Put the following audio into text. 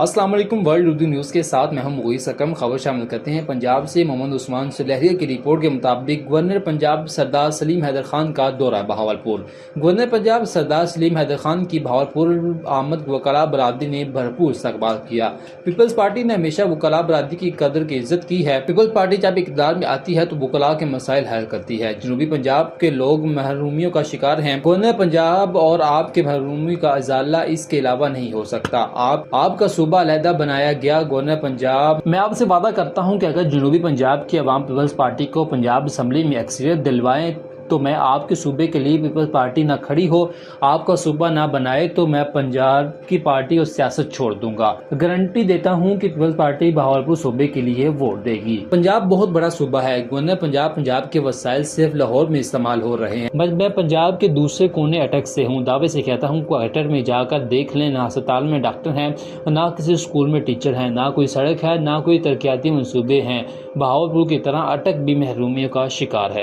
السلام علیکم، world Urdu news کے ساتھ میں ہوں مغیث اکرم۔ خبر شامل کرتے ہیں پنجاب سے۔ محمد عثمان سلیریہ کی رپورٹ کے مطابق گورنر پنجاب سردار سلیم حیدر خان کا دورہ بہاولپور۔ گورنر پنجاب سردار سلیم حیدر خان کی بہاولپور آمد وکلاء برادری نے بھرپور استقبال کیا۔ پیپلز پارٹی نے ہمیشہ وکلاء برادری کی قدر کی عزت کی ہے۔ پیپلز پارٹی جب اقتدار میں آتی ہے تو وکلاء کے مسائل حل کرتی ہے۔ جنوبی پنجاب کے لوگ محرومیوں کا شکار ہیں۔ گورنر پنجاب اور آپ کے محرومی کا ازالہ اس کے علاوہ نہیں ہو سکتا۔ آپ کا صوبہ علیحدہ بنایا گیا۔ گورنر پنجاب، میں آپ سے وعدہ کرتا ہوں کہ اگر جنوبی پنجاب کی عوام پیپلز پارٹی کو پنجاب اسمبلی میں اکثریت دلوائیں تو میں آپ کے صوبے کے لیے پیپلز پارٹی نہ کھڑی ہو، آپ کا صوبہ نہ بنائے تو میں پنجاب کی پارٹی اور سیاست چھوڑ دوں گا۔ گارنٹی دیتا ہوں کہ پیپلز پارٹی بہاولپور صوبے کے لیے ووٹ دے گی۔ پنجاب بہت بڑا صوبہ ہے۔ گورنر پنجاب کے وسائل صرف لاہور میں استعمال ہو رہے ہیں۔ میں پنجاب کے دوسرے کونے اٹک سے ہوں۔ دعوے سے کہتا ہوں کہ اٹک میں جا کر دیکھ لیں، نہ ہسپتال میں ڈاکٹر ہیں، نہ کسی اسکول میں ٹیچر ہیں، نہ کوئی سڑک ہے، نہ کوئی ترقیاتی منصوبے ہیں۔ بہاولپور کی طرح اٹک بھی محرومیوں کا شکار ہے۔